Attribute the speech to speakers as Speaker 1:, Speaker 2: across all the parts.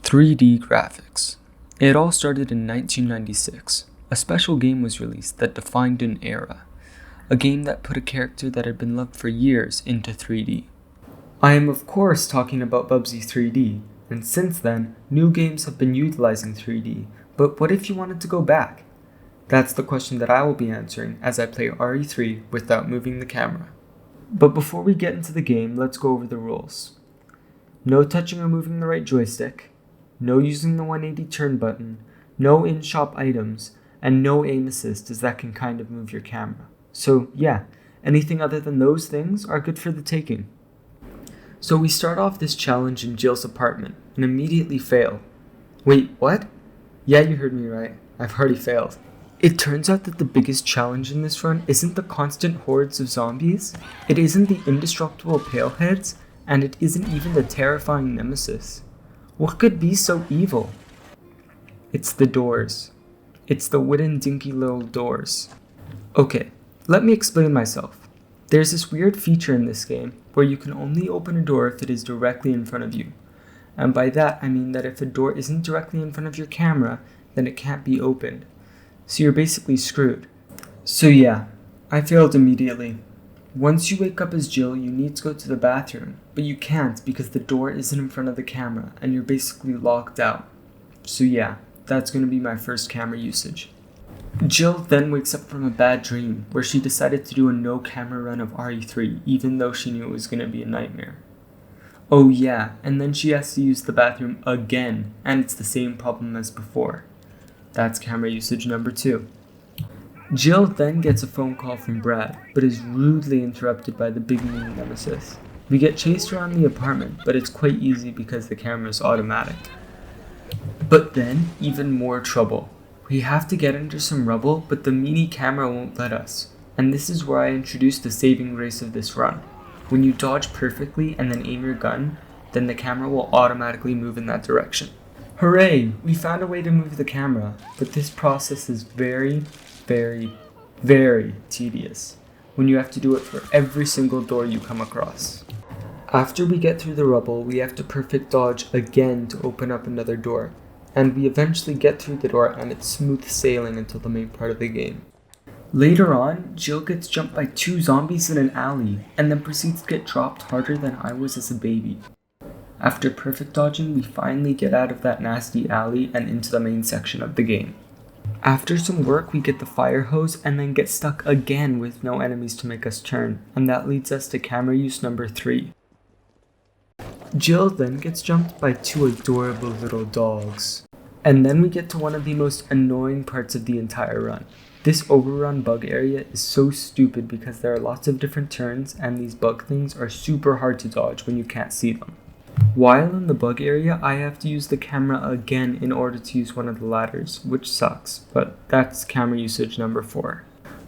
Speaker 1: 3D graphics. It all started in 1996. A special game was released that defined an era. A game that put a character that had been loved for years into 3D. I am of course talking about Bubsy 3D, and since then, new games have been utilizing 3D, but what if you wanted to go back? That's the question that I will be answering as I play RE3 without moving the camera. But before we get into the game, let's go over the rules. No touching or moving the right joystick, no using the 180 turn button, no in-shop items, and no aim assist as that can kind of move your camera. So yeah, anything other than those things are good for the taking. So we start off this challenge in Jill's apartment and immediately fail. Wait, what? Yeah, you heard me right. I've already failed. It turns out that the biggest challenge in this run isn't the constant hordes of zombies, it isn't the indestructible paleheads, and it isn't even the terrifying nemesis. What could be so evil? It's the doors. It's the wooden dinky little doors. Okay, let me explain myself. There's this weird feature in this game where you can only open a door if it is directly in front of you. And by that I mean that if a door isn't directly in front of your camera, then it can't be opened. So you're basically screwed. So yeah, I failed immediately. Once you wake up as Jill, you need to go to the bathroom, but you can't because the door isn't in front of the camera and you're basically locked out. So yeah, that's going to be my first camera usage. Jill then wakes up from a bad dream where she decided to do a no camera run of RE3 even though she knew it was going to be a nightmare. Oh yeah, and then she has to use the bathroom again, and it's the same problem as before. That's camera usage number 2. Jill then gets a phone call from Brad, but is rudely interrupted by the big mean nemesis. We get chased around the apartment, but it's quite easy because the camera is automatic. But then, even more trouble. We have to get under some rubble, but the meanie camera won't let us. And this is where I introduce the saving grace of this run. When you dodge perfectly and then aim your gun, then the camera will automatically move in that direction. Hooray! We found a way to move the camera, but this process is very tedious when you have to do it for every single door you come across. After we get through the rubble, we have to perfect dodge again to open up another door, and we eventually get through the door and it's smooth sailing until the main part of the game. Later on, Jill gets jumped by 2 zombies in an alley and then proceeds to get dropped harder than I was as a baby. After perfect dodging, we finally get out of that nasty alley and into the main section of the game. After some work, we get the fire hose and then get stuck again with no enemies to make us turn, and that leads us to camera use number 3. Jill then gets jumped by 2 adorable little dogs. And then we get to one of the most annoying parts of the entire run. This overrun bug area is so stupid because there are lots of different turns and these bug things are super hard to dodge when you can't see them. While in the bug area, I have to use the camera again in order to use one of the ladders, which sucks, but that's camera usage number 4.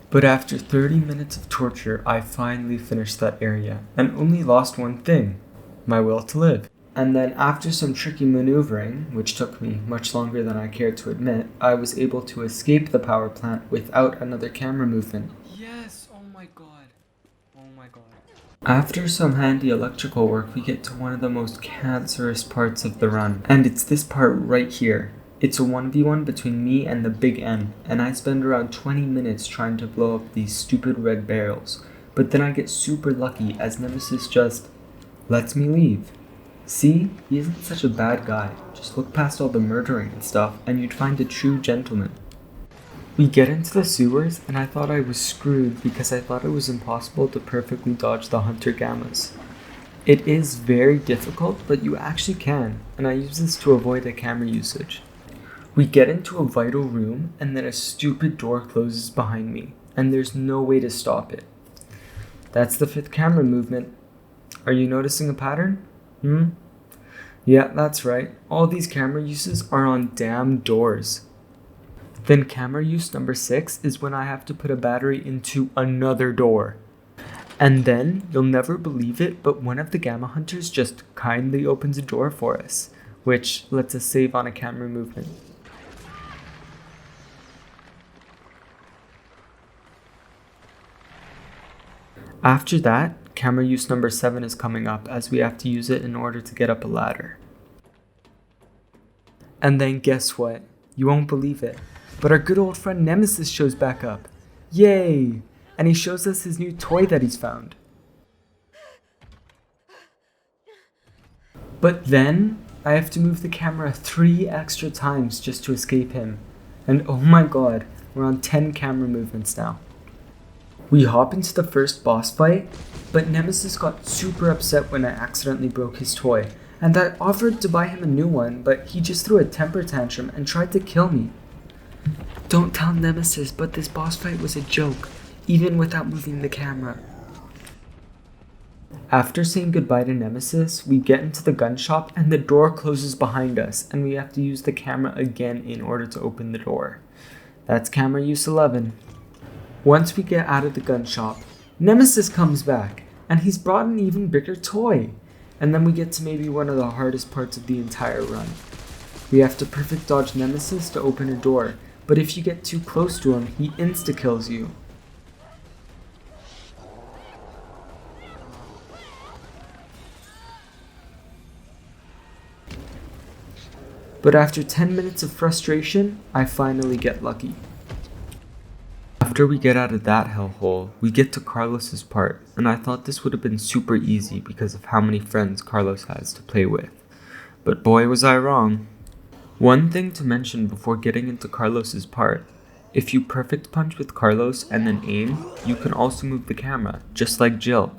Speaker 1: But after 30 minutes of torture, I finally finished that area, and only lost one thing, my will to live. And then after some tricky maneuvering, which took me much longer than I cared to admit, I was able to escape the power plant without another camera movement.
Speaker 2: Yes, oh my god.
Speaker 1: After some handy electrical work, we get to one of the most cancerous parts of the run. And it's this part right here. It's a 1v1 between me and the Big N, and I spend around 20 minutes trying to blow up these stupid red barrels. But then I get super lucky as Nemesis just lets me leave. See, he isn't such a bad guy. Just look past all the murdering and stuff and you'd find a true gentleman. We get into the sewers and I thought I was screwed because I thought it was impossible to perfectly dodge the hunter gammas. It is very difficult, but you actually can, and I use this to avoid the camera usage. We get into a vital room and then a stupid door closes behind me and there's no way to stop it. That's the 5th camera movement. Are you noticing a pattern? Yeah, that's right. All these camera uses are on damn doors. Then camera use number 6 is when I have to put a battery into another door. And then, you'll never believe it, but one of the gamma hunters just kindly opens a door for us, which lets us save on a camera movement. After that, camera use number 7 is coming up as we have to use it in order to get up a ladder. And then guess what? You won't believe it, but our good old friend Nemesis shows back up. Yay! And he shows us his new toy that he's found. But then, I have to move the camera 3 extra times just to escape him. And oh my god, we're on 10 camera movements now. We hop into the first boss fight, but Nemesis got super upset when I accidentally broke his toy, and I offered to buy him a new one, but he just threw a temper tantrum and tried to kill me. Don't tell Nemesis, but this boss fight was a joke, even without moving the camera. After saying goodbye to Nemesis, we get into the gun shop and the door closes behind us, and we have to use the camera again in order to open the door. That's camera use 11. Once we get out of the gun shop, Nemesis comes back, and he's brought an even bigger toy. And then we get to maybe one of the hardest parts of the entire run. We have to perfect dodge Nemesis to open a door, but if you get too close to him, he insta-kills you. But after 10 minutes of frustration, I finally get lucky. After we get out of that hellhole, we get to Carlos's part, and I thought this would have been super easy because of how many friends Carlos has to play with. But boy was I wrong. One thing to mention before getting into Carlos's part, if you perfect punch with Carlos and then aim, you can also move the camera, just like Jill.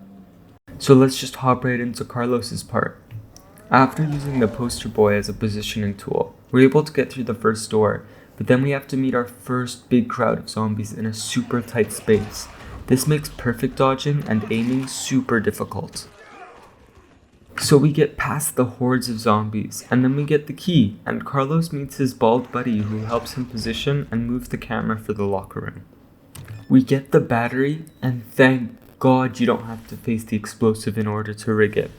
Speaker 1: So let's just hop right into Carlos's part. After using the poster boy as a positioning tool, we're able to get through the first door, but then we have to meet our first big crowd of zombies in a super tight space. This makes perfect dodging and aiming super difficult. So we get past the hordes of zombies, and then we get the key, and Carlos meets his bald buddy who helps him position and move the camera for the locker room. We get the battery, and thank God you don't have to face the explosive in order to rig it.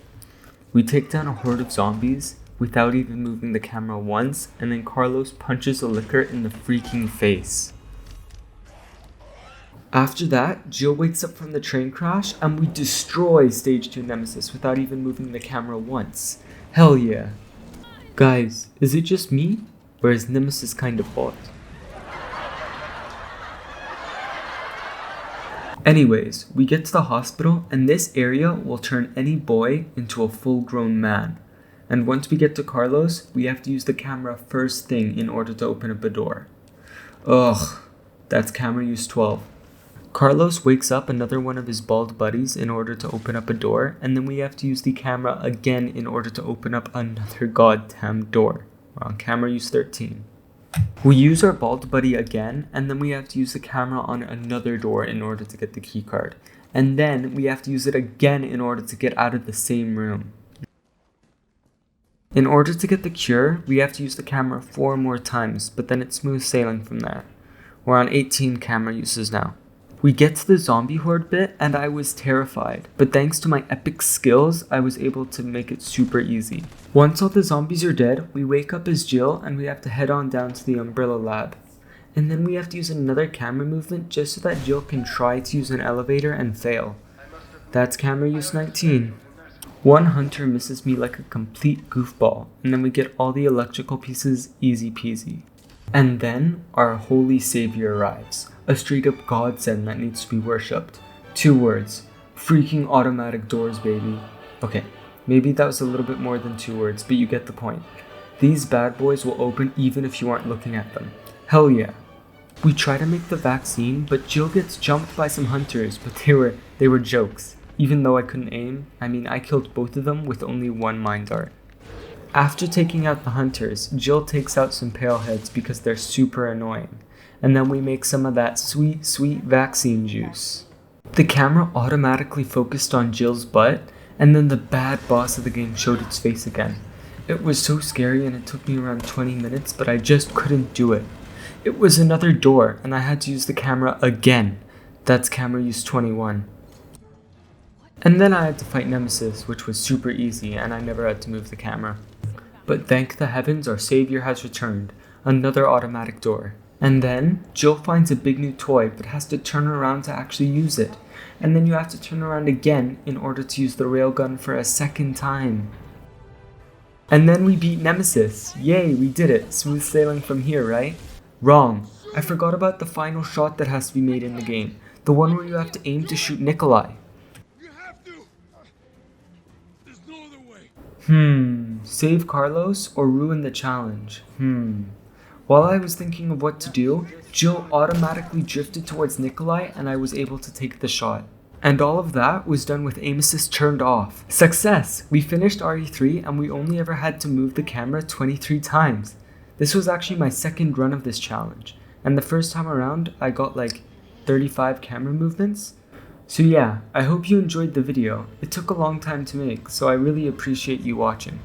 Speaker 1: We take down a horde of zombies without even moving the camera once, and then Carlos punches a licker in the freaking face. After that, Jill wakes up from the train crash and we destroy Stage 2 Nemesis without even moving the camera once. Hell yeah. Guys, is it just me? Or is Nemesis kind of bot? Anyways, we get to the hospital and this area will turn any boy into a full-grown man. And once we get to Carlos, we have to use the camera first thing in order to open up a door. Ugh, that's camera use 12. Carlos wakes up another one of his bald buddies in order to open up a door, and then we have to use the camera again in order to open up another goddamn door. We're on camera use 13. We use our bald buddy again, and then we have to use the camera on another door in order to get the key card. And then we have to use it again in order to get out of the same room. In order to get the cure, we have to use the camera 4 more times, but then it's smooth sailing from there. We're on 18 camera uses now. We get to the zombie horde bit and I was terrified, but thanks to my epic skills, I was able to make it super easy. Once all the zombies are dead, we wake up as Jill and we have to head on down to the Umbrella Lab. And then we have to use another camera movement just so that Jill can try to use an elevator and fail. That's camera use 19. One hunter misses me like a complete goofball, and then we get all the electrical pieces easy peasy. And then our holy savior arrives, a straight up godsend that needs to be worshipped. 2 words, freaking automatic doors, baby. Okay, maybe that was a little bit more than 2 words, but you get the point. These bad boys will open even if you aren't looking at them. Hell yeah. We try to make the vaccine, but Jill gets jumped by some hunters, but they were jokes. Even though I couldn't aim, I killed both of them with only 1 mine dart. After taking out the hunters, Jill takes out some pale heads because they're super annoying. And then we make some of that sweet, sweet vaccine juice. The camera automatically focused on Jill's butt, and then the bad boss of the game showed its face again. It was so scary and it took me around 20 minutes, but I just couldn't do it. It was another door, and I had to use the camera again. That's camera use 21. And then I had to fight Nemesis, which was super easy, and I never had to move the camera. But thank the heavens, our savior has returned. Another automatic door. And then, Jill finds a big new toy, but has to turn around to actually use it. And then you have to turn around again in order to use the railgun for a second time. And then we beat Nemesis. Yay, we did it. Smooth sailing from here, right? Wrong. I forgot about the final shot that has to be made in the game. The one where you have to aim to shoot Nikolai.
Speaker 2: You have to. There's no other way.
Speaker 1: Save Carlos or ruin the challenge? While I was thinking of what to do, Jill automatically drifted towards Nikolai and I was able to take the shot. And all of that was done with aim assist turned off. Success! We finished RE3 and we only ever had to move the camera 23 times. This was actually my second run of this challenge. And the first time around, I got like 35 camera movements. So yeah, I hope you enjoyed the video. It took a long time to make, so I really appreciate you watching.